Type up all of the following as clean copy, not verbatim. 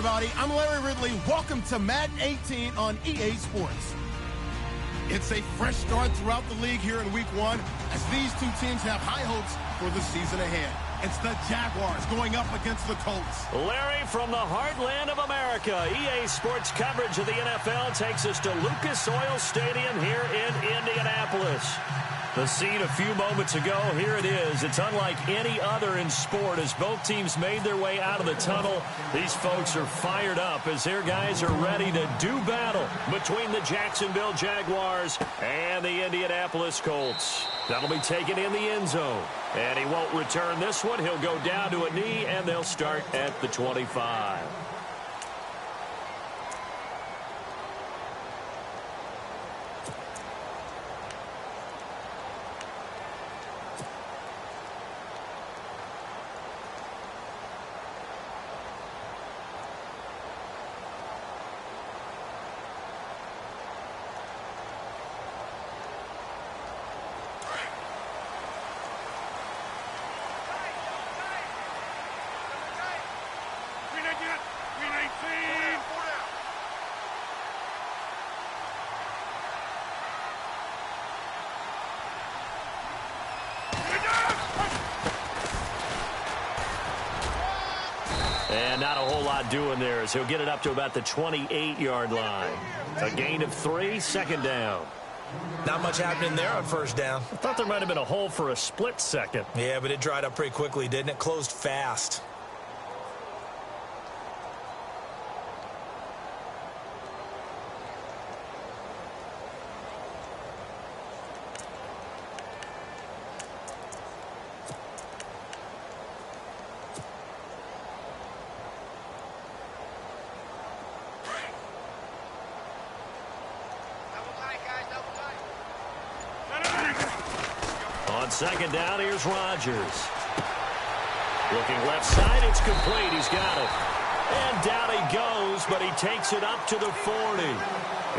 everybody. I'm Larry Ridley. Welcome to Madden 18 on EA Sports. It's a fresh start throughout the league here in Week 1 as these two teams have high hopes for the season ahead. It's the Jaguars going up against the Colts. Larry, from the heartland of America, EA Sports coverage of the NFL takes us to Lucas Oil Stadium here in Indianapolis. The scene a few moments ago, here it is. It's unlike any other in sport as both teams made their way out of the tunnel. These folks are fired up as their guys are ready to do battle between the Jacksonville Jaguars and the Indianapolis Colts. That'll be taken in the end zone. And he won't return this one. He'll go down to a knee, and they'll start at the 25. And not a whole lot doing there as he'll get it up to about the 28-yard line. A gain of 3, second down. Not much happening there on first down. I thought there might have been a hole for a split second. Yeah, but it dried up pretty quickly, didn't it? Closed fast. On second down, here's Rodgers. Looking left side, it's complete. He's got it. And down he goes, but he takes it up to the 40.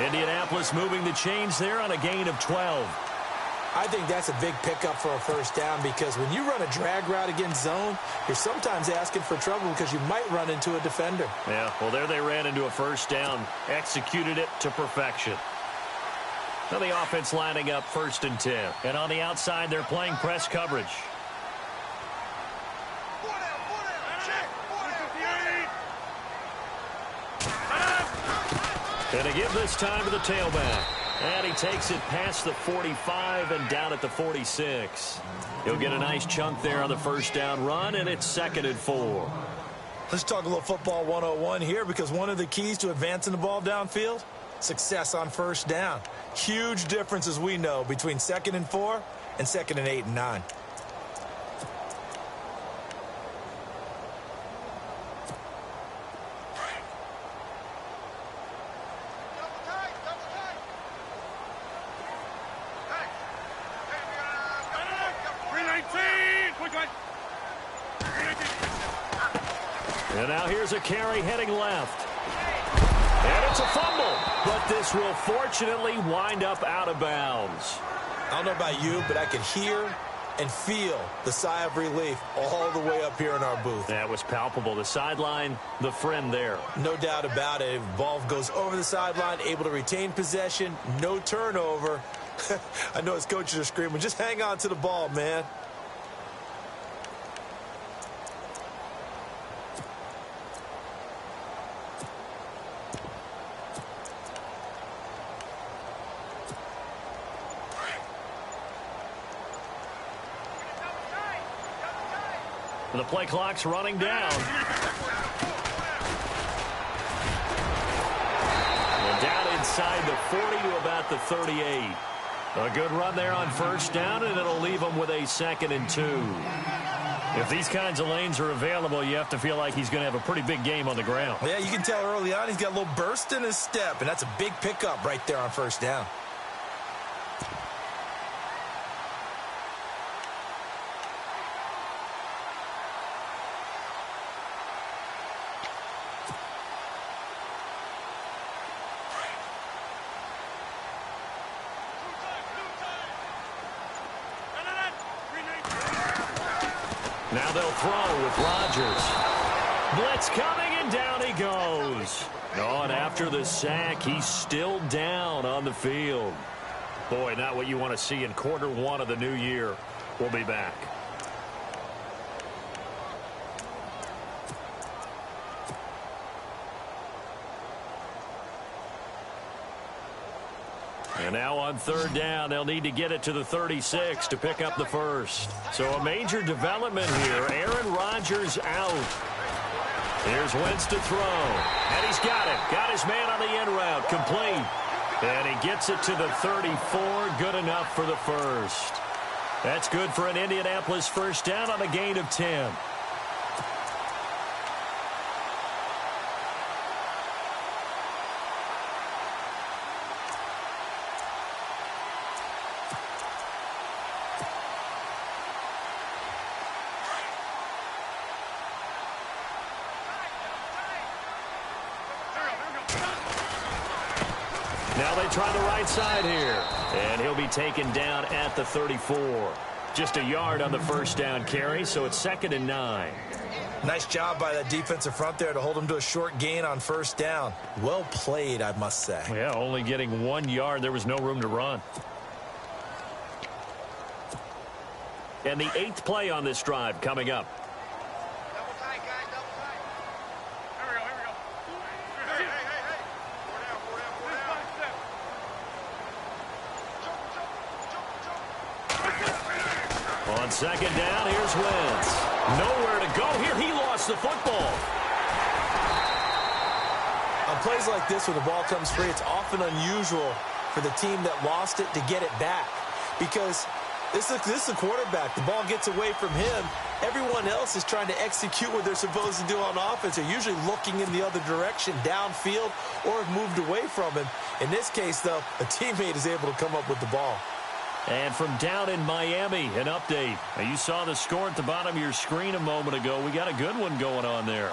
Indianapolis moving the chains there on a gain of 12. I think that's a big pickup for a first down because when you run a drag route against zone, you're sometimes asking for trouble because you might run into a defender. Yeah, well, there they ran into a first down. Executed it to perfection. Now the offense lining up 1st and 10. And on the outside, they're playing press coverage. And to give this time to the tailback. And he takes it past the 45 and down at the 46. He'll get a nice chunk there on the first down run, and it's 2nd and 4. Let's talk a little football 101 here because one of the keys to advancing the ball downfield, success on first down. Huge difference, as we know, between 2nd and 4 and 2nd and 8 and 9. And now here's a carry heading left. And it's a fumble, but this will fortunately wind up out of bounds. I don't know about you, but I could hear and feel the sigh of relief all the way up here in our booth. That was palpable. The sideline, the friend there. No doubt about it. Ball goes over the sideline, able to retain possession, no turnover. I know his coaches are screaming, just hang on to the ball, man. The play clock's running down. And down inside the 40 to about the 38. A good run there on first down, and it'll leave him with a 2nd and 2. If these kinds of lanes are available, you have to feel like he's going to have a pretty big game on the ground. Yeah, you can tell early on he's got a little burst in his step, and that's a big pickup right there on first down. Now they'll throw with Rodgers. Blitz coming, and and down he goes. Oh, and after the sack, he's still down on the field. Boy, not what you want to see in quarter one of the new year. We'll be back. And now on third down, they'll need to get it to the 36 to pick up the first. So a major development here. Aaron Rodgers out. Here's Wentz to throw. And he's got it. Got his man on the end route. Complete. And he gets it to the 34. Good enough for the first. That's good for an Indianapolis first down on a gain of 10. Now they try the right side here. And he'll be taken down at the 34. Just a yard on the first down carry, so it's 2nd and 9. Nice job by that defensive front there to hold him to a short gain on first down. Well played, I must say. Yeah, only getting 1 yard. There was no room to run. And the 8th play on this drive coming up. On second down, here's Wentz. Nowhere to go here. He lost the football. On plays like this, when the ball comes free, it's often unusual for the team that lost it to get it back. Because this is a quarterback. The ball gets away from him. Everyone else is trying to execute what they're supposed to do on offense. They're usually looking in the other direction, downfield, or have moved away from him. In this case, though, a teammate is able to come up with the ball. And from down in Miami, an update. Now, you saw the score at the bottom of your screen a moment ago. We got a good one going on there.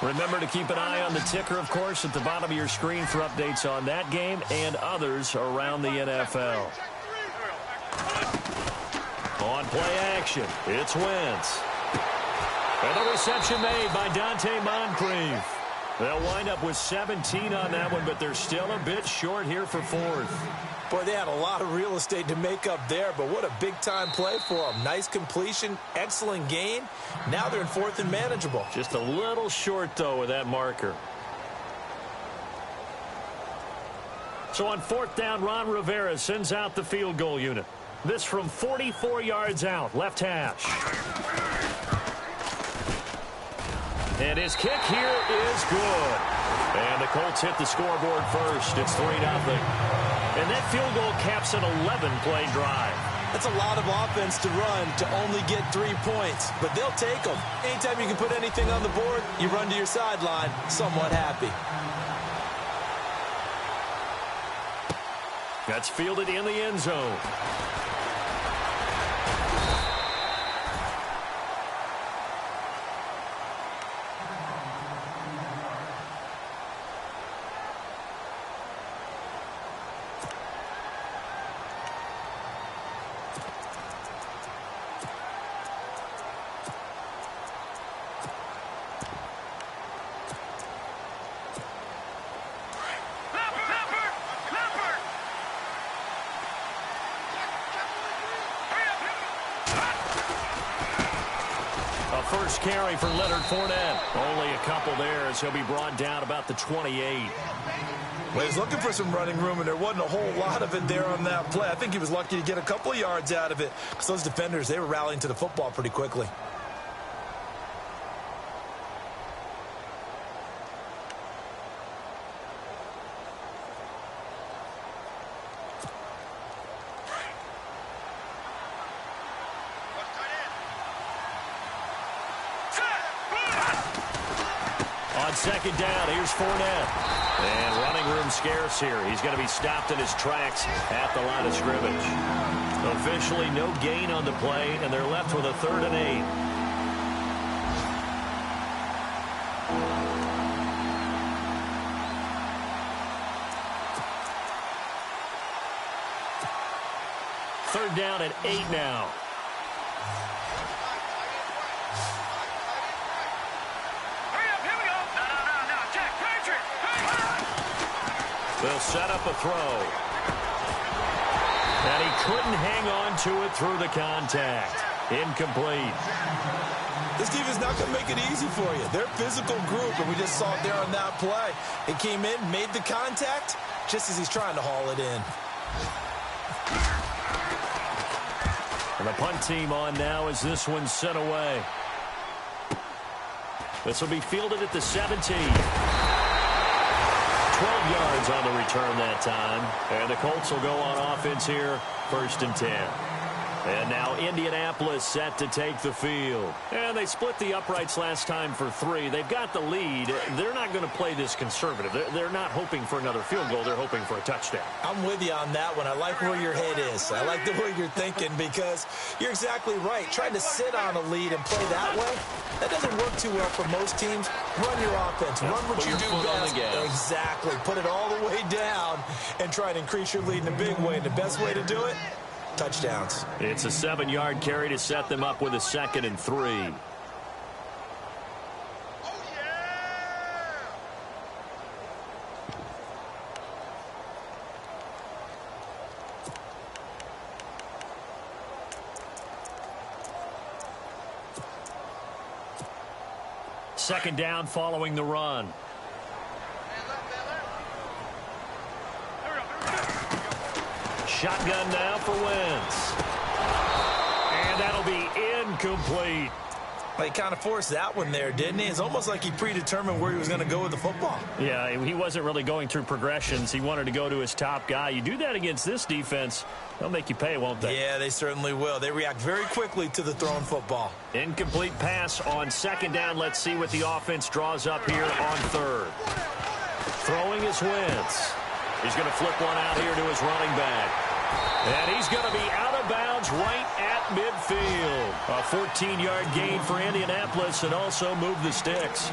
Remember to keep an eye on the ticker, of course, at the bottom of your screen for updates on that game and others around the NFL. On play action, it's Wentz. And the reception made by Dante Moncrief. They'll wind up with 17 on that one, but they're still a bit short here for 4th. Boy, they had a lot of real estate to make up there, but what a big-time play for them. Nice completion, excellent gain. Now they're in 4th and manageable. Just a little short, though, with that marker. So on 4th down, Ron Rivera sends out the field goal unit. This from 44 yards out, left hash. And his kick here is good. And the Colts hit the scoreboard first. It's 3-0. And that field goal caps an 11-play drive. That's a lot of offense to run to only get 3 points, but they'll take them. Anytime you can put anything on the board, you run to your sideline somewhat happy. That's fielded in the end zone. First carry for Leonard Fournette. Only a couple there as he'll be brought down about the 28. Well, he's looking for some running room, and there wasn't a whole lot of it there on that play. I think he was lucky to get a couple of yards out of it because those defenders, they were rallying to the football pretty quickly. Second down, here's Fournette. And running room scarce here. He's going to be stopped in his tracks at the line of scrimmage. Officially no gain on the play, and they're left with a 3rd and 8. Third down and 8 now. They'll set up a throw. And he couldn't hang on to it through the contact. Incomplete. This defense is not going to make it easy for you. They're a physical group, and we just saw it there on that play. He came in, made the contact, just as he's trying to haul it in. And the punt team on now as this one's sent away. This will be fielded at the 17. 12 yards on the return that time. And the Colts will go on offense here, 1st and 10. And now Indianapolis set to take the field. And they split the uprights last time for 3. They've got the lead. They're not going to play this conservative. They're not hoping for another field goal. They're hoping for a touchdown. I'm with you on that one. I like where your head is. I like the way you're thinking because you're exactly right. Trying to sit on a lead and play that way, that doesn't work too well for most teams. Run your offense. Run what you do best. Exactly. Put it all the way down and try to increase your lead in a big way. And the best way to do it, touchdowns. It's a 7-yard carry to set them up with a 2nd and 3. Second down following the run. Shotgun now for Wentz. And that'll be incomplete. Well, he kind of forced that one there, didn't he? It's almost like he predetermined where he was going to go with the football. Yeah, he wasn't really going through progressions. He wanted to go to his top guy. You do that against this defense, they'll make you pay, won't they? Yeah, they certainly will. They react very quickly to the thrown football. Incomplete pass on 2nd down. Let's see what the offense draws up here on 3rd. Throwing is Wentz. He's going to flip one out here to his running back. And he's going to be out of bounds right at midfield. A 14-yard gain for Indianapolis and also move the sticks.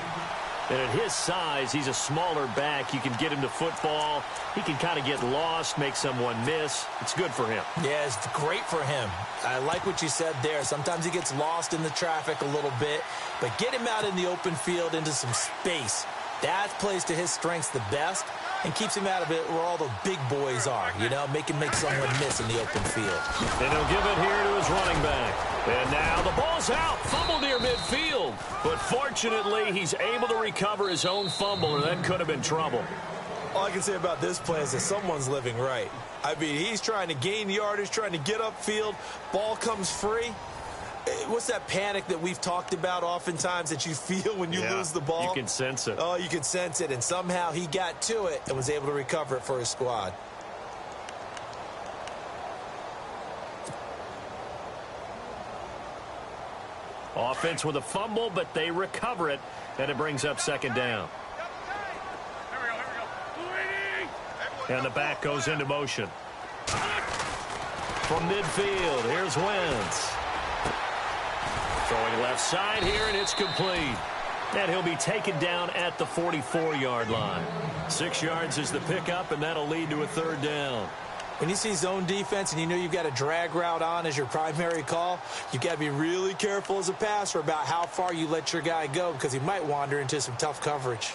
And at his size, he's a smaller back. You can get him to football. He can kind of get lost, make someone miss. It's good for him. Yeah, it's great for him. I like what you said there. Sometimes he gets lost in the traffic a little bit. But get him out in the open field into some space. That plays to his strengths the best and keeps him out of it where all the big boys are, you know, make someone miss in the open field. And he'll give it here to his running back. And now the ball's out, fumble near midfield. But fortunately, he's able to recover his own fumble, or that could have been trouble. All I can say about this play is that someone's living right. I mean, he's trying to gain yardage, trying to get upfield. Ball comes free. What's that panic that we've talked about oftentimes that you feel when you lose the ball? You can sense it. Oh, you can sense it. And somehow he got to it and was able to recover it for his squad. Offense with a fumble, but they recover it, and it brings up 2nd down. And the back goes into motion. From midfield, here's Wentz. Throwing left side here, and it's complete. And he'll be taken down at the 44-yard line. 6 yards is the pickup, and that'll lead to a 3rd down. When you see zone defense and you know you've got a drag route on as your primary call, you've got to be really careful as a passer about how far you let your guy go because he might wander into some tough coverage.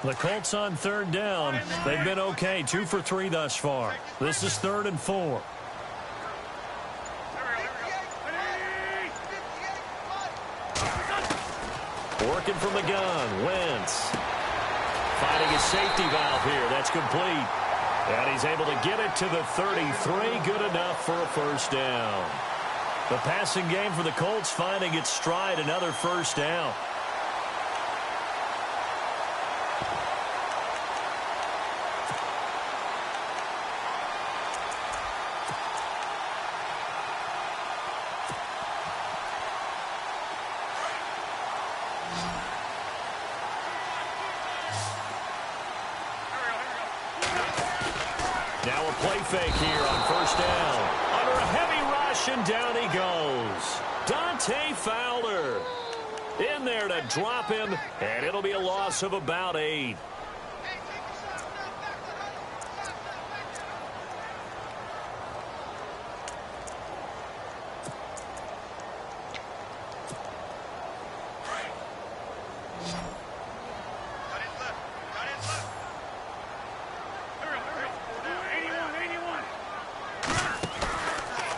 The Colts on 3rd down. They've been okay, 2 for 3 thus far. This is 3rd and 4. Working from the gun, Wentz. Finding his safety valve here. That's complete. And he's able to get it to the 33. Good enough for a 1st down. The passing game for the Colts finding its stride. Another 1st down. Now a play fake here on 1st down. Under a heavy rush, and down he goes. Dante Fowler in there to drop him, and it'll be a loss of about 8.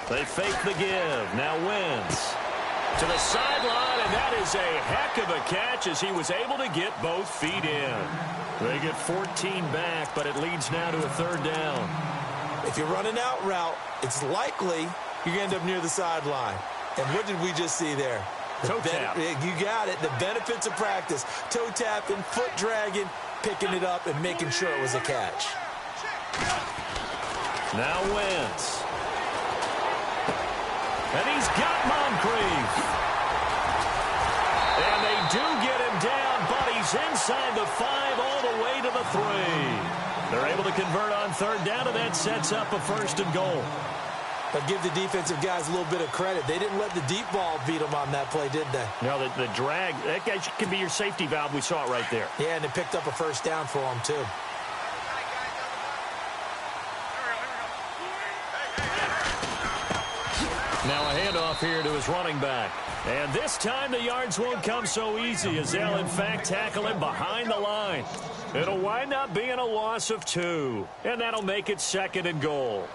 They fake the give. Now Wentz to the sideline, and that is a heck of a catch as he was able to get both feet in. They get 14 back, but it leads now to a third down. If you run an out route, it's likely you're going to end up near the sideline. And what did we just see there? Toe tap. You got it. The benefits of practice. Toe tapping, foot dragging, picking it up, and making sure it was a catch. Now Wentz. And he's got Moncrief. And they do get him down, but he's inside the 5 all the way to the 3. They're able to convert on third down, and that sets up a first and goal. But give the defensive guys a little bit of credit. They didn't let the deep ball beat them on that play, did they? No, the drag, that guy can be your safety valve. We saw it right there. Yeah, and they picked up a first down for them, too. Now a handoff here to his running back. And this time the yards won't come so easy as they'll, in fact, tackle him behind the line. It'll wind up being a loss of 2. And that'll make it second and goal.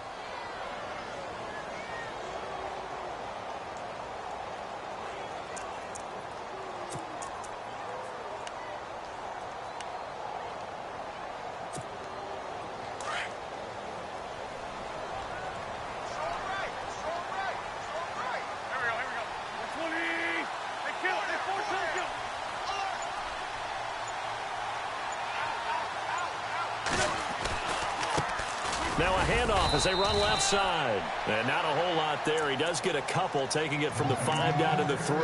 Now a handoff as they run left side. And not a whole lot there. He does get a couple, taking it from the 5 down to the 3.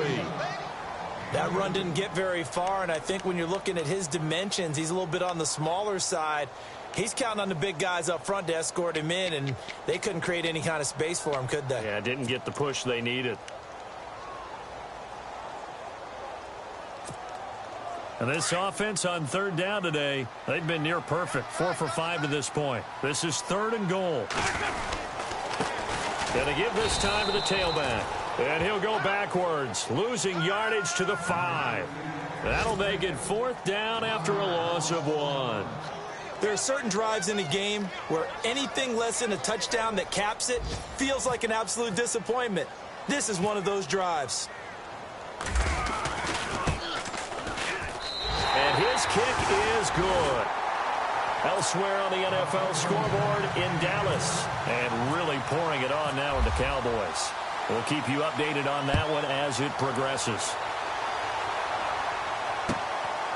That run didn't get very far, and I think when you're looking at his dimensions, he's a little bit on the smaller side. He's counting on the big guys up front to escort him in, and they couldn't create any kind of space for him, could they? Yeah, didn't get the push they needed. And this offense on third down today, they've been near perfect. 4 for 5 to this point. This is third and goal. Gonna give this time to the tailback. And he'll go backwards, losing yardage to the 5. That'll make it fourth down after a loss of 1. There are certain drives in a game where anything less than a touchdown that caps it feels like an absolute disappointment. This is one of those drives. And his kick is good. Elsewhere on the NFL scoreboard in Dallas. And really pouring it on now with the Cowboys. We'll keep you updated on that one as it progresses.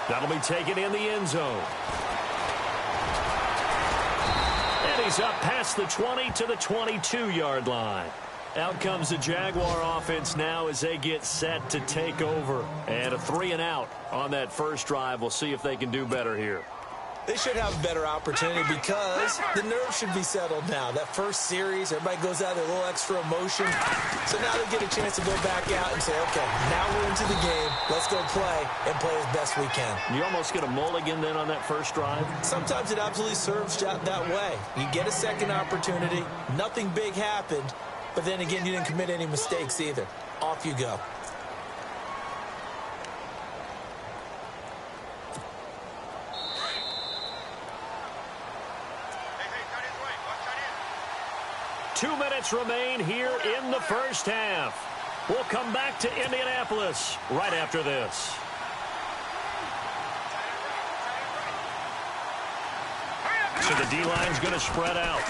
That'll be taken in the end zone. And he's up past the 20 to the 22-yard line. Out comes the Jaguar offense now as they get set to take over. And a 3-and-out on that first drive. We'll see if they can do better here. They should have a better opportunity because the nerves should be settled now. That first series, everybody goes out with a little extra emotion. So now they get a chance to go back out and say, okay, now we're into the game. Let's go play and play as best we can. You almost get a mulligan then on that first drive? Sometimes it absolutely serves that way. You get a second opportunity. Nothing big happened. But then again, you didn't commit any mistakes either. Off you go. Two minutes remain here in the first half. We'll come back to Indianapolis right after this. So the D-line's going to spread out.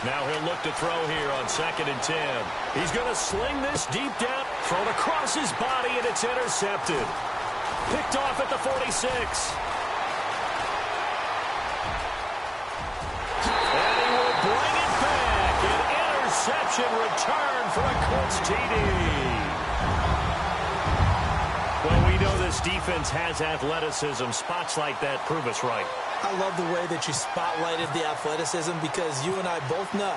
Now he'll look to throw here on 2nd and 10. He's going to sling this deep down, thrown across his body, and it's intercepted. Picked off at the 46. And he will bring it back. An interception return for a Colts TD. Well, we know this defense has athleticism. Spots like that prove us right. I love the way that you spotlighted the athleticism because you and I both know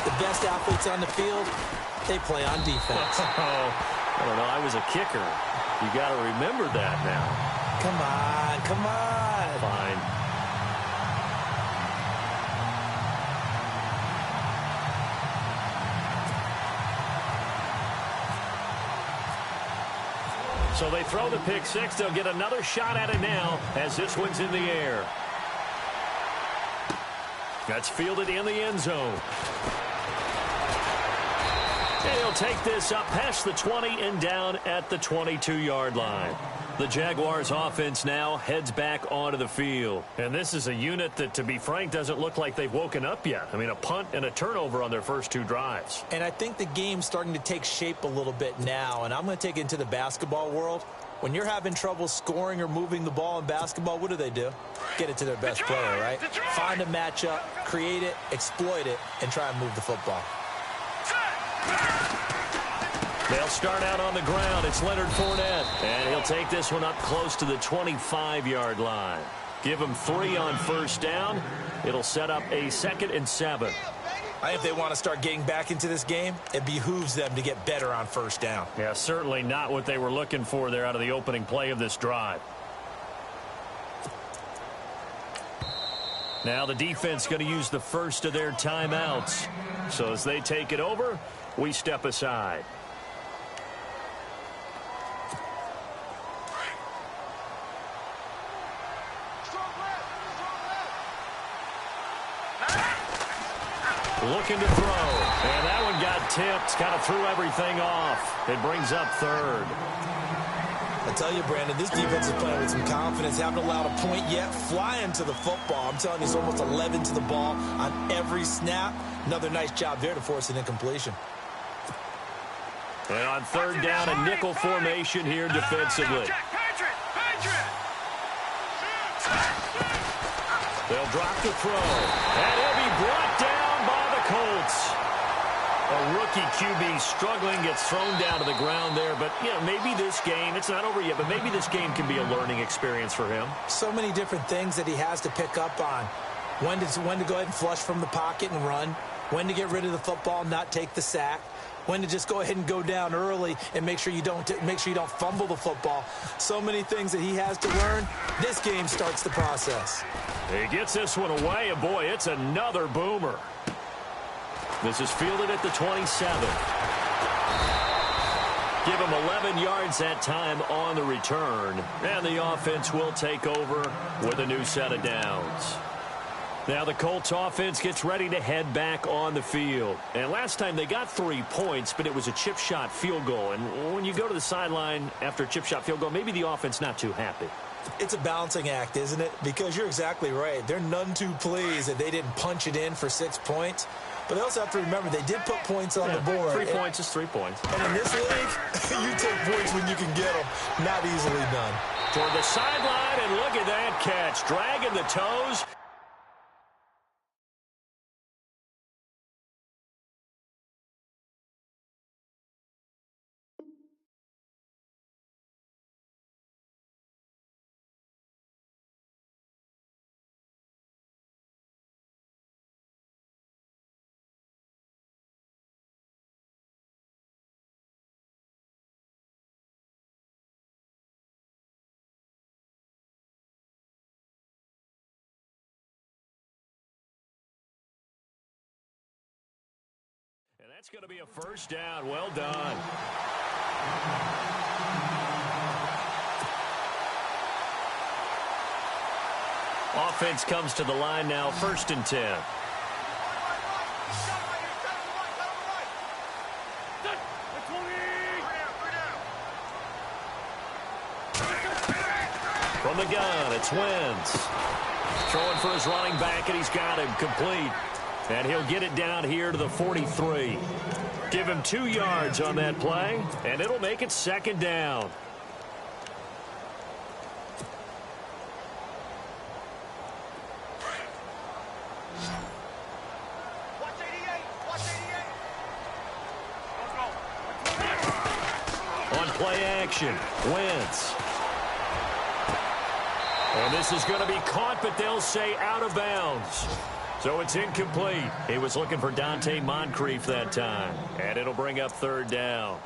the best athletes on the field, they play on defense. I don't know. I was a kicker. You got to remember that now. Come on, come on. Fine. So they throw the pick six. They'll get another shot at it now as this one's in the air. That's fielded in the end zone. And he'll take this up past the 20 and down at the 22-yard line. The Jaguars offense now heads back onto the field. And this is a unit that, to be frank, doesn't look like they've woken up yet. I mean, a punt and a turnover on their first two drives. And I think the game's starting to take shape a little bit now. And I'm going to take it into the basketball world. When you're having trouble scoring or moving the ball in basketball, what do? Get it to their best player, right? Find a matchup, create it, exploit it, and try and move the football. They'll start out on the ground. It's Leonard Fournette. And he'll take this one up close to the 25-yard line. Give him 3 on first down. It'll set up a 2nd and 7. I think if they want to start getting back into this game, it behooves them to get better on first down. Yeah, certainly not what they were looking for there out of the opening play of this drive. Now the defense going to use the first of their timeouts. So as they take it over, we step aside. Looking to throw. And that one got tipped. Kind of threw everything off. It brings up 3rd. I tell you, Brandon, this defense is playing with some confidence. Haven't allowed a point yet. Flying to the football. I'm telling you, it's almost 11 to the ball on every snap. Another nice job there to force an incompletion. And on 3rd down, a nickel formation here defensively. They'll drop the throw. And he'll be brought down by the Colts. A rookie QB struggling, gets thrown down to the ground there. But, you know, maybe this game, it's not over yet, but maybe this game can be a learning experience for him. So many different things that he has to pick up on. When to go ahead and flush from the pocket and run. When to get rid of the football and not take the sack. When to just go ahead and go down early and make sure you don't fumble the football. So many things that he has to learn. This game starts the process. He gets this one away, and boy, it's another boomer. This is fielded at the 27. Give him 11 yards that time on the return. And the offense will take over with a new set of downs. Now the Colts offense gets ready to head back on the field. And last time they got 3 points, but it was a chip shot field goal. And when you go to the sideline after a chip shot field goal, maybe the offense not too happy. It's a balancing act, isn't it? Because you're exactly right. They're none too pleased that they didn't punch it in for 6 points. But they also have to remember they did put points on the board. 3 points is 3 points. And in this league, you take points when you can get them. Not easily done. Toward the sideline, and look at that catch. Dragging the toes. And that's going to be a first down. Well done. Offense comes to the line now, 1st and 10. From the gun, it's Wentz. Throwing for his running back, and he's got him complete. And he'll get it down here to the 43. Give him 2 yards on that play, and it'll make it 2nd down. On play action, Wentz. And this is going to be caught, but they'll say out of bounds. So it's incomplete. He was looking for Dante Moncrief that time. And it'll bring up 3rd down.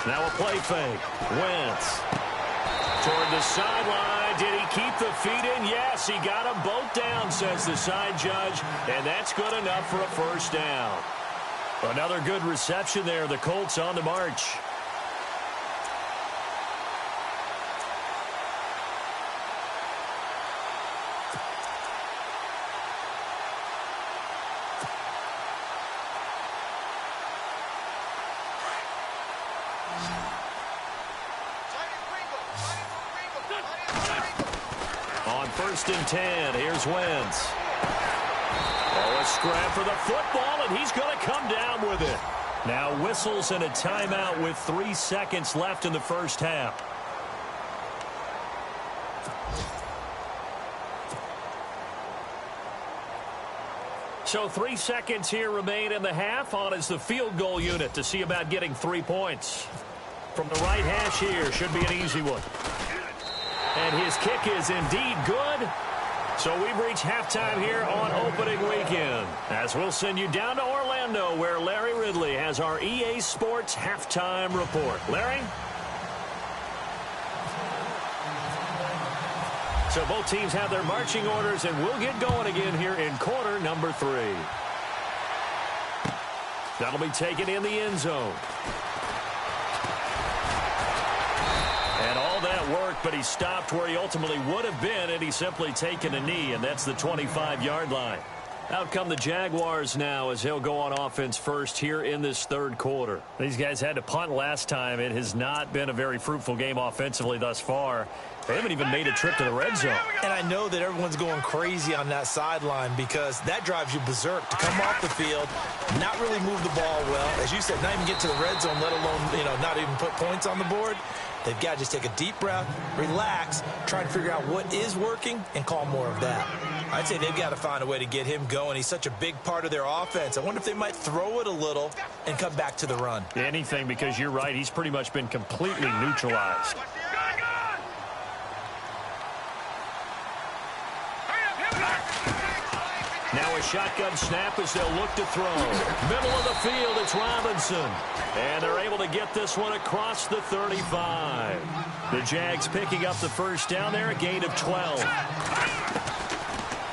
Now a play fake. Wentz. Toward the sideline. Did he keep the feet in? Yes, he got them both down, says the side judge. And that's good enough for a first down. Another good reception there. The Colts on the march. On 1st and 10, here's Wentz. Oh, a scrap for the football, and he's going to come down with it. Now whistles and a timeout with 3 seconds left in the first half. So 3 seconds here remain in the half. On is the field goal unit to see about getting 3 points. From the right hash here, should be an easy one. And his kick is indeed good. So we've reached halftime here on opening weekend. As we'll send you down to Orlando, where Larry Ridley has our EA Sports halftime report. Larry? So both teams have their marching orders, and we'll get going again here in quarter number 3. That'll be taken in the end zone. And all that worked, but he stopped where he ultimately would have been, and he's simply taken a knee, and that's the 25-yard line. Out come the Jaguars now as he'll go on offense first here in this third quarter. These guys had to punt last time. It has not been a very fruitful game offensively thus far. They haven't even made a trip to the red zone. And I know that everyone's going crazy on that sideline because that drives you berserk to come off the field, not really move the ball well. As you said, not even get to the red zone, let alone, not even put points on the board. They've got to just take a deep breath, relax, try to figure out what is working, and call more of that. I'd say they've got to find a way to get him going. He's such a big part of their offense. I wonder if they might throw it a little and come back to the run. Anything, because you're right. He's pretty much been completely neutralized. Now a shotgun snap as they'll look to throw. Middle of the field, it's Robinson. And they're able to get this one across the 35. The Jags picking up the first down there, a gain of 12.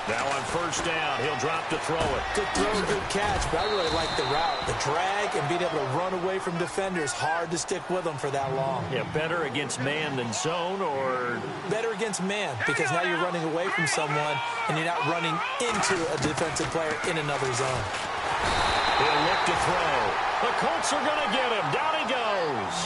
Now on first down, he'll drop to throw it. Good throw, good catch, but I really like the route. The drag and being able to run away from defenders, hard to stick with them for that long. Yeah, better against man than zone, or? Better against man, because now you're running away from someone and you're not running into a defensive player in another zone. He'll look to throw. The Colts are going to get him. Down he goes.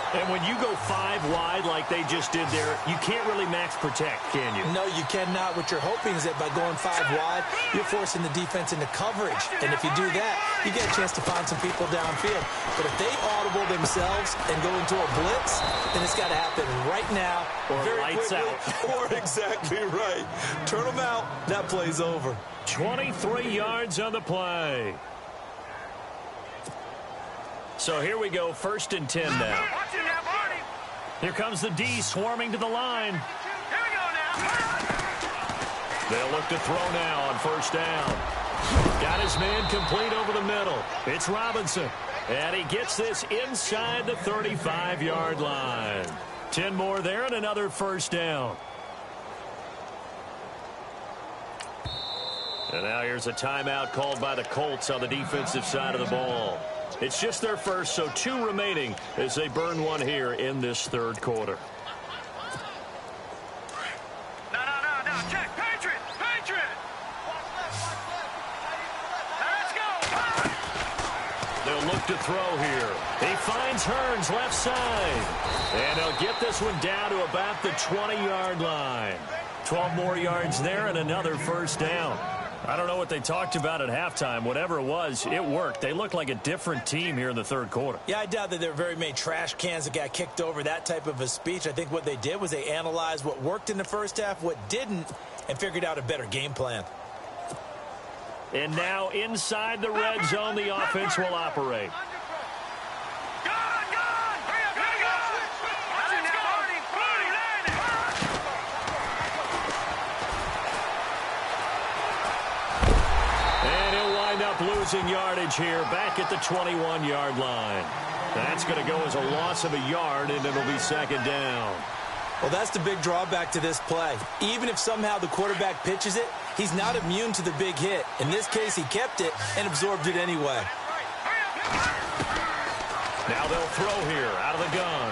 And when you go 5 wide like they just did there, you can't really max protect, can you? No, you cannot. What you're hoping is that by going 5 wide, you're forcing the defense into coverage. And if you do that, you get a chance to find some people downfield. But if they audible themselves and go into a blitz, then it's got to happen right now. Or lights out. Or exactly right. Turn them out. That play's over. 23 yards on the play. So here we go, 1st and 10 now. Here comes the D swarming to the line. They'll look to throw now on first down. Got his man complete over the middle. It's Robinson. And he gets this inside the 35-yard line. 10 more there and another first down. And now here's a timeout called by the Colts on the defensive side of the ball. It's just their first, so 2 remaining as they burn one here in this third quarter. No. Check. Patriot. Let's go. They'll look to throw here. He finds Hearns left side. And they'll get this one down to about the 20-yard line. 12 more yards there and another first down. I don't know what they talked about at halftime. Whatever it was, it worked. They look like a different team here in the third quarter. Yeah, I doubt that there were very many trash cans that got kicked over, that type of a speech. I think what they did was they analyzed what worked in the first half, what didn't, and figured out a better game plan. And now inside the red zone, the offense will operate. Losing yardage here back at the 21-yard line. That's going to go as a loss of a yard, and it'll be second down. Well, that's the big drawback to this play. Even if somehow the quarterback pitches it, he's not immune to the big hit. In this case, he kept it and absorbed it anyway. Now they'll throw here out of the gun.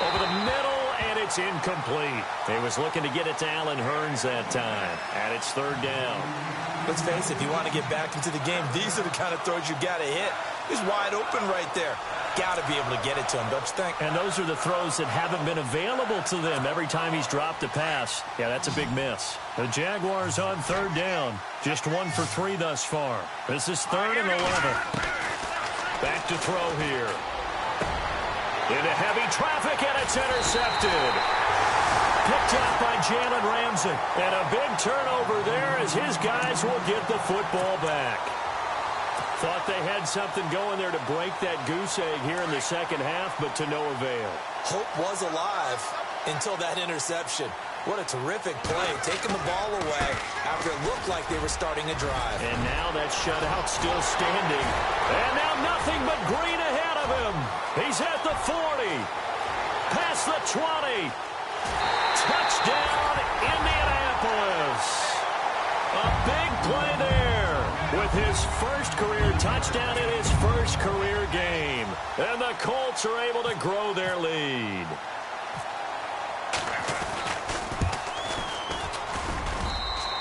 Over the middle, and it's incomplete. He was looking to get it to Allen Hurns that time, and it's third down. Let's face it, if you want to get back into the game, these are the kind of throws you got to hit. He's wide open right there. Got to be able to get it to him, don't you think? And those are the throws that haven't been available to them every time he's dropped a pass. Yeah, that's a big miss. The Jaguars on third down. Just 1 for 3 thus far. This is 3rd and 11. Back to throw here. Into heavy traffic, and it's intercepted. Picked up by Jalen Ramsey. And a big turnover there as his guys will get the football back. Thought they had something going there to break that goose egg here in the second half, but to no avail. Hope was alive until that interception. What a terrific play, taking the ball away after it looked like they were starting a drive. And now that shutout still standing. And now nothing but green ahead of him. He's at the 40. Past the 20. Touchdown, Indianapolis. A big play there with his first career touchdown in his first career game. And the Colts are able to grow their lead.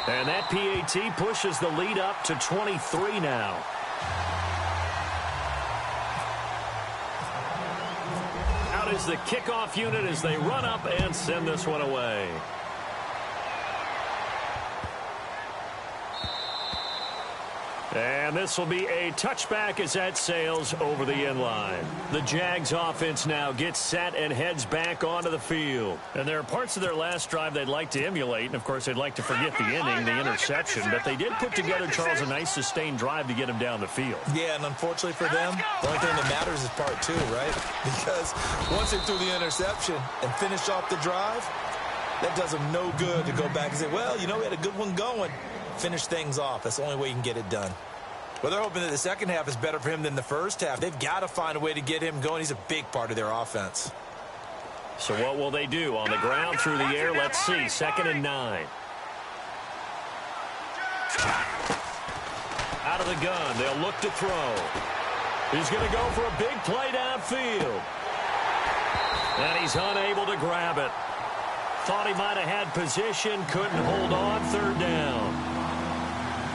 And that PAT pushes the lead up to 23 now. Out is the kickoff unit as they run up and send this one away. And this will be a touchback as that sails over the end line. The Jags offense now gets set and heads back onto the field. And there are parts of their last drive they'd like to emulate. And, of course, they'd like to forget the inning, the interception. But they did put together, Charles, a nice sustained drive to get him down the field. Yeah, and unfortunately for them, the only thing that matters is part 2, right? Because once they threw the interception and finished off the drive, that does them no good to go back and say, well, you know, we had a good one going. Finish things off. That's the only way you can get it done. Well, they're hoping that the second half is better for him than the first half. They've got to find a way to get him going. He's a big part of their offense. So what will they do? On the ground, through the air, let's see. 2nd and 9. Out of the gun, they'll look to throw. He's going to go for a big play downfield. And he's unable to grab it. Thought he might have had position, couldn't hold on, 3rd down.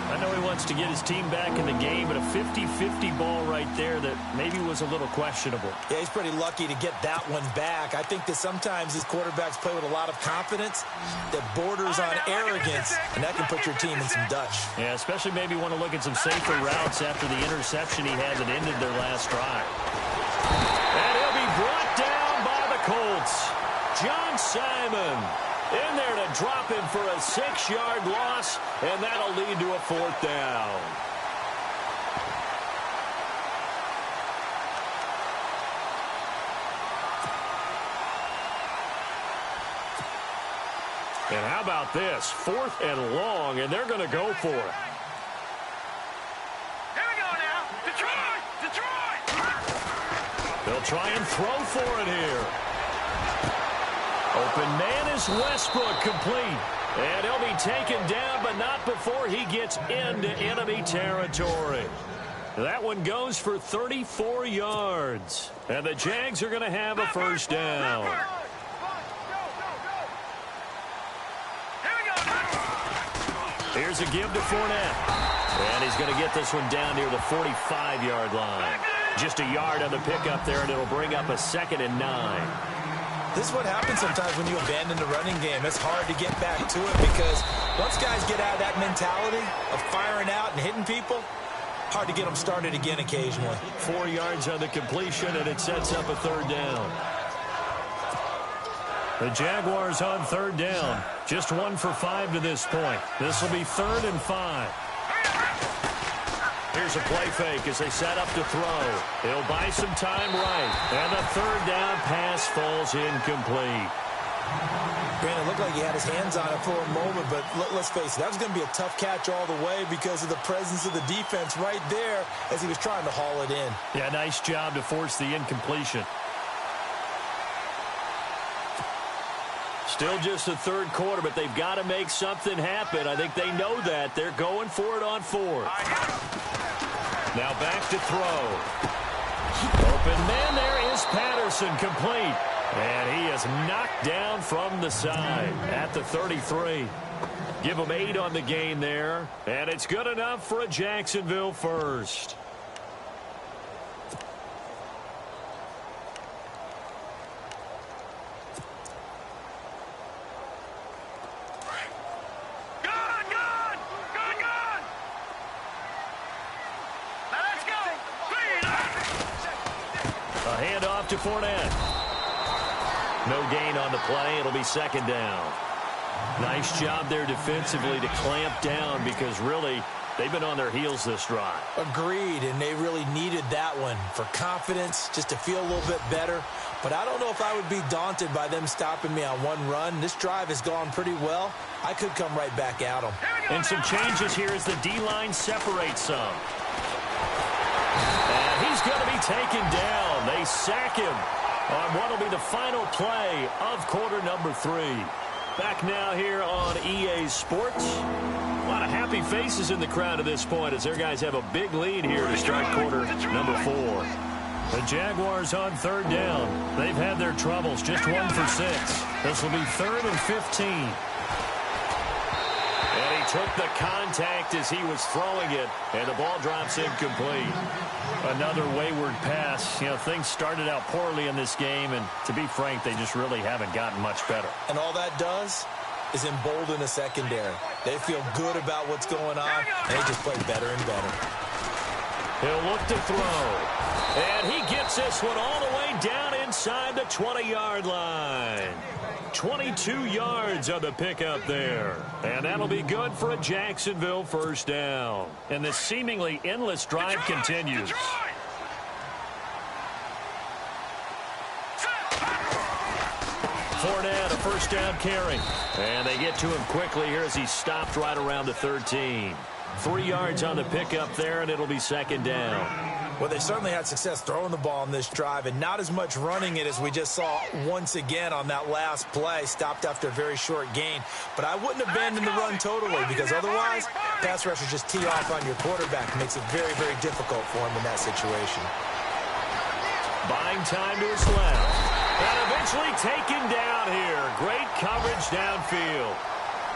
I know he wants to get his team back in the game, but a 50-50 ball right there that maybe was a little questionable. Yeah, he's pretty lucky to get that one back. I think that sometimes these quarterbacks play with a lot of confidence that borders on arrogance, and that can put your team in some Dutch. Yeah, especially maybe want to look at some safer routes after the interception he had that ended their last drive. And he'll be brought down by the Colts. John Simon in there to drop him for a 6-yard loss, and that'll lead to a 4th down. And how about this? 4th and long, and they're going to go for it. Here we go now. Detroit! Detroit! They'll try and throw for it here. Open man is Westbrook, complete. And he'll be taken down, but not before he gets into enemy territory. That one goes for 34 yards. And the Jags are going to have a 1st down. Here's a give to Fournette. And he's going to get this one down near the 45-yard line. Just a yard on the pickup there, and it'll bring up a 2nd and 9. This is what happens sometimes when you abandon the running game. It's hard to get back to it because once guys get out of that mentality of firing out and hitting people, hard to get them started again occasionally. 4 yards on the completion, and it sets up a 3rd down. The Jaguars on 3rd down. Just 1 for 5 to this point. This will be 3rd and 5. Here's a play fake as they set up to throw. He'll buy some time right. And the 3rd down pass falls incomplete. Brandon, it looked like he had his hands on it for a moment, but let's face it, that was going to be a tough catch all the way because of the presence of the defense right there as he was trying to haul it in. Yeah, nice job to force the incompletion. Still just the third quarter, but they've got to make something happen. I think they know that. They're going for it on fourth. Now back to throw. Open man, there is Patterson, complete. And he is knocked down from the side at the 33. Give them 8 on the game there, and it's good enough for a Jacksonville first. A handoff to Fournette. No gain on the play. It'll be second down. Nice job there defensively to clamp down because really they've been on their heels this drive. Agreed, and they really needed that one for confidence, just to feel a little bit better. But I don't know if I would be daunted by them stopping me on one run. This drive has gone pretty well. I could come right back at them. And some changes here as the D-line separates some. And he's going to be taken down. They sack him on what will be the final play of quarter number 3. Back now here on EA Sports. A lot of happy faces in the crowd at this point as their guys have a big lead here to start quarter number 4. The Jaguars on third down. They've had their troubles, just 1 for 6. This will be 3rd and 15. And he took the contact as he was throwing it, and the ball drops incomplete. Another wayward pass. You know, things started out poorly in this game, and to be frank, they just really haven't gotten much better. And all that does is embolden the secondary. They feel good about what's going on, and they just play better and better. He'll look to throw. And he gets this one all the way down inside the 20-yard line. 22 yards on the pickup there. And that'll be good for a Jacksonville first down. And the seemingly endless drive continues. Fournette, a first down carry. And they get to him quickly here as he stopped right around the 13. 3 yards on the pickup there, and it'll be second down. Well, they certainly had success throwing the ball on this drive and not as much running it as we just saw once again on that last play. Stopped after a very short gain. But I wouldn't abandon the run totally because otherwise, pass rushers just tee off on your quarterback. It makes it very, very difficult for him in that situation. Buying time to his left. And eventually taken down here. Great coverage downfield.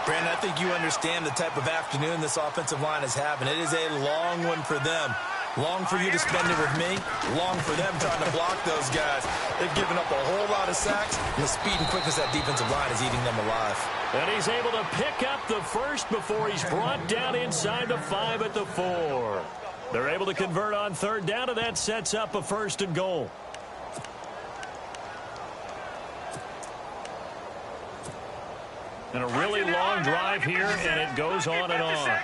Brandon, I think you understand the type of afternoon this offensive line is having. It is a long one for them. Long for you to spend it with me. Long for them trying to block those guys. They've given up a whole lot of sacks, and the speed and quickness of that defensive line is eating them alive. And he's able to pick up the first before he's brought down inside the 5 at the 4. They're able to convert on third down, and that sets up a 1st and goal. And a really long drive here, and it goes on and on.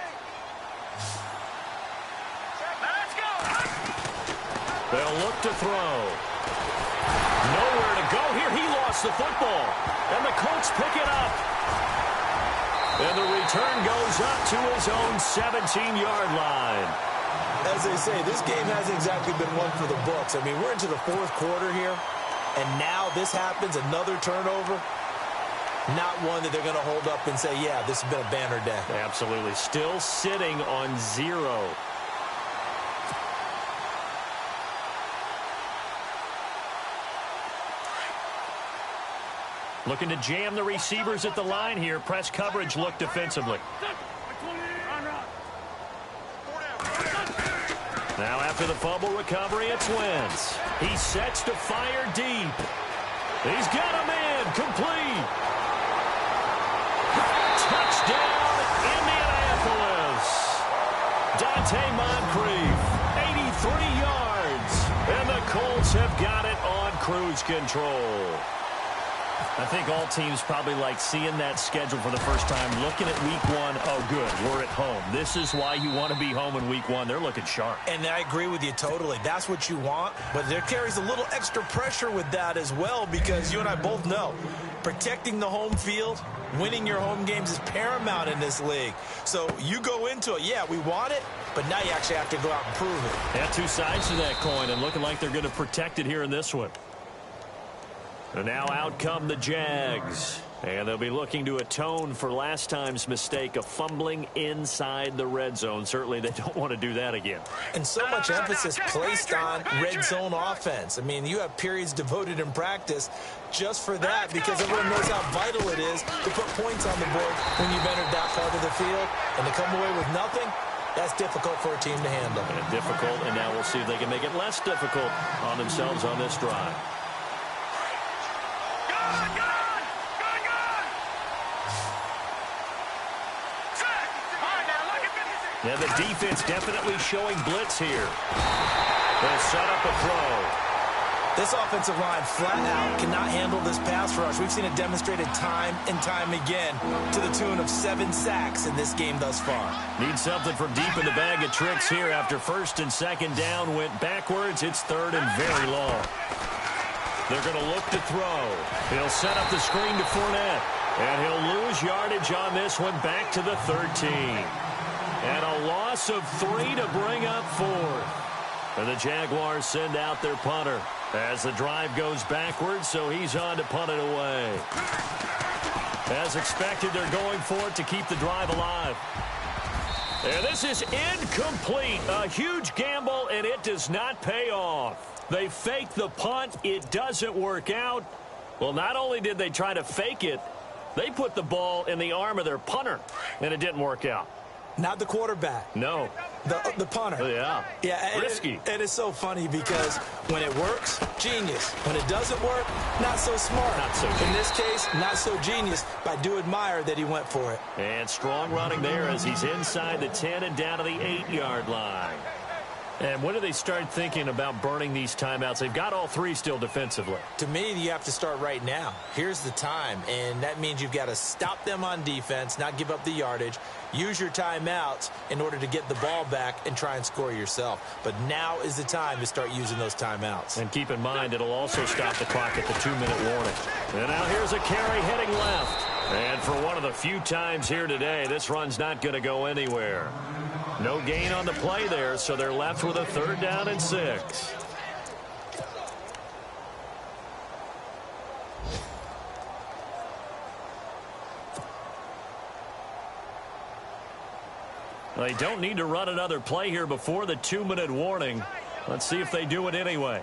They'll look to throw. Nowhere to go here. He lost the football. And the Colts pick it up. And the return goes up to his own 17-yard line. As they say, this game hasn't exactly been one for the books. I mean, we're into the 4th quarter here, and now this happens, another turnover. Not one that they're going to hold up and say, yeah, this has been a banner day. Absolutely. Still sitting on 0. Looking to jam the receivers at the line here. Press coverage look defensively. Now after the fumble recovery, it's Wentz. He sets to fire deep. He's got a man complete. Touchdown, Indianapolis. Dante Moncrief, 83 yards. And the Colts have got it on cruise control. I think all teams probably like seeing that schedule for the first time, looking at week 1. Oh, good, we're at home. This is why you want to be home in week 1. They're looking sharp. And I agree with you totally. That's what you want. But there carries a little extra pressure with that as well because you and I both know protecting the home field, winning your home games is paramount in this league. So you go into it, yeah, we want it, but now you actually have to go out and prove it. Yeah, 2 sides to that coin and looking like they're going to protect it here in this one. And now out come the Jags. And they'll be looking to atone for last time's mistake of fumbling inside the red zone. Certainly they don't want to do that again. And so much emphasis placed on red zone offense. I mean, you have periods devoted in practice just for that because everyone knows how vital it is to put points on the board when you've entered that part of the field. And to come away with nothing, that's difficult for a team to handle. And difficult, and now we'll see if they can make it less difficult on themselves on this drive. Yeah, the defense definitely showing blitz here. They'll set up a throw. This offensive line flat out cannot handle this pass rush. We've seen it demonstrated time and time again to the tune of 7 sacks in this game thus far. Need something from deep in the bag of tricks here after first and second down went backwards. It's third and very long. They're going to look to throw. He'll set up the screen to Fournette. And he'll lose yardage on this one back to the 13. And a loss of 3 to bring up 4th. And the Jaguars send out their punter as the drive goes backwards, so he's on to punt it away. As expected, they're going for it to keep the drive alive. And this is incomplete. A huge gamble, and it does not pay off. They fake the punt. It doesn't work out. Well, not only did they try to fake it, they put the ball in the arm of their punter, and it didn't work out. Not the quarterback. No. The punter. Yeah. Yeah. Risky. And it's so funny because when it works, genius. When it doesn't work, not so smart. Not so genius. In this case, not so genius, but I do admire that he went for it. And strong running there as he's inside the 10 and down to the 8-yard line. And when do they start thinking about burning these timeouts? They've got all 3 still defensively. To me, you have to start right now. Here's the time, and that means you've got to stop them on defense, not give up the yardage, use your timeouts in order to get the ball back and try and score yourself. But now is the time to start using those timeouts. And keep in mind, it'll also stop the clock at the 2-minute warning. And now here's a carry heading left. And for one of the few times here today, this run's not going to go anywhere. No gain on the play there, so they're left with a 3rd down and 6. They don't need to run another play here before the 2-minute warning. Let's see if they do it anyway.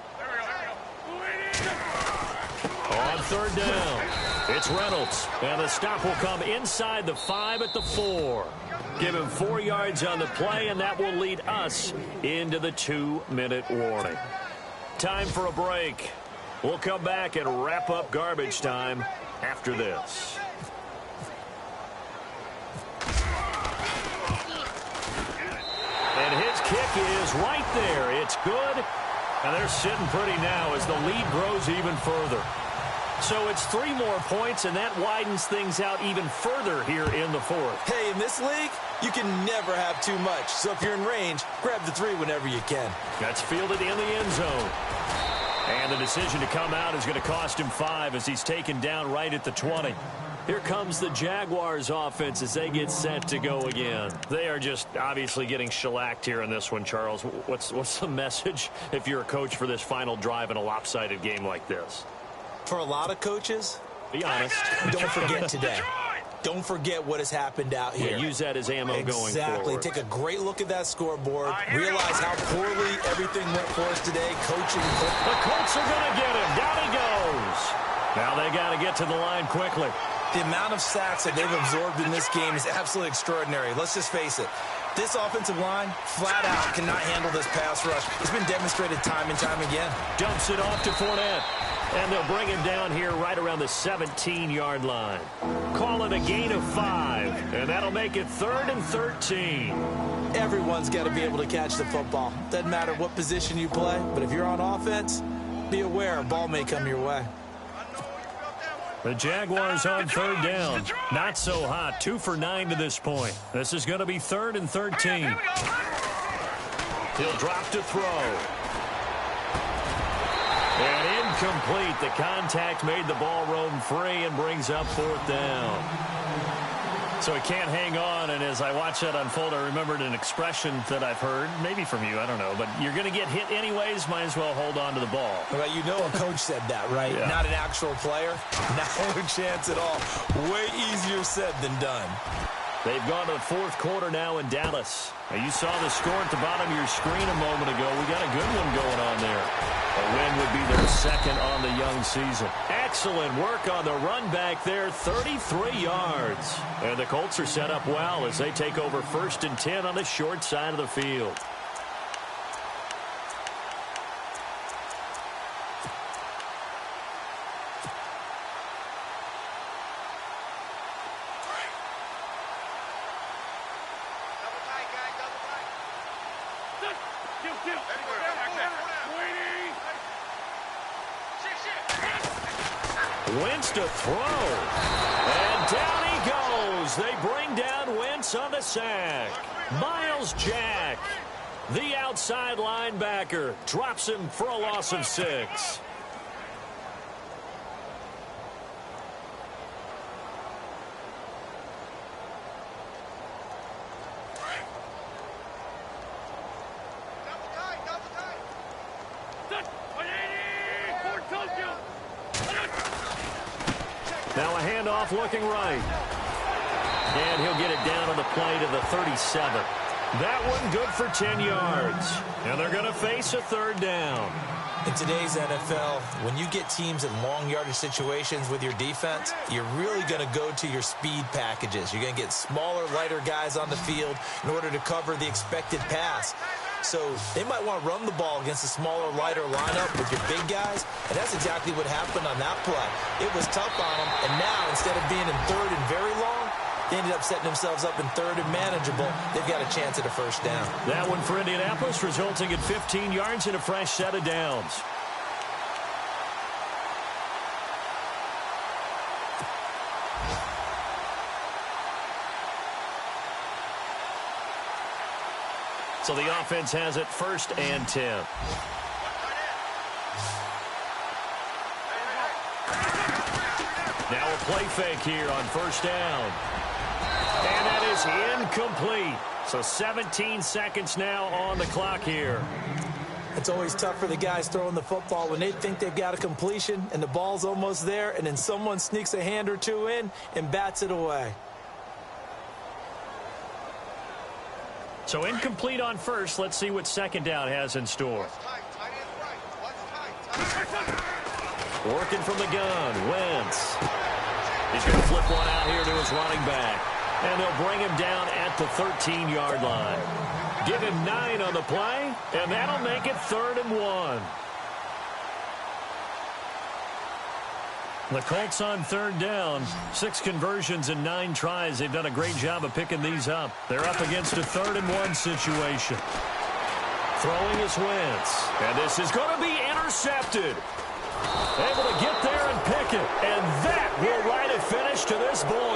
On 3rd down, it's Reynolds. And the stop will come inside the 5 at the 4. Give him 4 yards on the play, and that will lead us into the 2-minute warning. Time for a break. We'll come back and wrap up garbage time after this. And his kick is right there. It's good. And they're sitting pretty now as the lead grows even further. So it's 3 more points, and that widens things out even further here in the 4th. Hey, in this league, you can never have too much. So if you're in range, grab the 3 whenever you can. That's fielded in the end zone. And the decision to come out is going to cost him 5 as he's taken down right at the 20. Here comes the Jaguars offense as they get set to go again. They are just obviously getting shellacked here in this one, Charles. What's the message if you're a coach for this final drive in a lopsided game like this? For a lot of coaches, be honest. Don't forget today. Don't forget what has happened out here. Yeah, use that as ammo going forward. Exactly. Take a great look at that scoreboard. Realize how poorly everything went for us today. Coaching. The Colts are going to get him. Down he goes. Now they got to get to the line quickly. The amount of sacks that they've absorbed in this game is absolutely extraordinary. Let's just face it. This offensive line, flat out, cannot handle this pass rush. It's been demonstrated time and time again. Dumps it off to Fournette. And they'll bring him down here right around the 17-yard line. Call it a gain of 5. And that'll make it 3rd and 13. Everyone's got to be able to catch the football. Doesn't matter what position you play. But if you're on offense, be aware a ball may come your way. The Jaguars on 3rd down. Not so hot. 2 for 9 to this point. This is going to be 3rd and 13. He'll drop to throw. And incomplete. The contact made the ball roam free and brings up 4th down. So he can't hang on, and as I watch that unfold, I remembered an expression that I've heard, maybe from you, I don't know, but you're going to get hit anyways, might as well hold on to the ball. Well, you know a coach said that, right? Yeah. Not an actual player. No chance at all. Way easier said than done. They've gone to the fourth quarter now in Dallas. Now, you saw the score at the bottom of your screen a moment ago. We got a good one going on there. A win would be their second on the young season. Excellent work on the run back there, 33 yards. And the Colts are set up well as they take over 1st and 10 on the short side of the field. Wentz to throw. And down he goes. They bring down Wentz on the sack. Miles Jack, the outside linebacker, drops him for a loss of 6. Now a handoff looking right. And he'll get it down on the play to the 37. That one good for 10 yards. And they're going to face a 3rd down. In today's NFL, when you get teams in long yardage situations with your defense, you're really going to go to your speed packages. You're going to get smaller, lighter guys on the field in order to cover the expected pass. So they might want to run the ball against a smaller, lighter lineup with your big guys, and that's exactly what happened on that play. It was tough on them, and now instead of being in 3rd and very long, they ended up setting themselves up in 3rd and manageable. They've got a chance at a 1st down. That one for Indianapolis, resulting in 15 yards and a fresh set of downs. So the offense has it 1st and 10. Now a play fake here on 1st down. And that is incomplete. So 17 seconds now on the clock here. It's always tough for the guys throwing the football when they think they've got a completion and the ball's almost there, and then someone sneaks a hand or two in and bats it away. So incomplete on 1st. Let's see what 2nd down has in store. Working from the gun, Wentz. He's going to flip one out here to his running back. And they'll bring him down at the 13-yard line. Give him 9 on the play, and that'll make it 3rd and 1. The Colts on 3rd down. 6 conversions and 9 tries. They've done a great job of picking these up. They're up against a 3rd and 1 situation. Throwing is Wentz. And this is going to be intercepted. Able to get there and pick it. And that will write a finish to this ball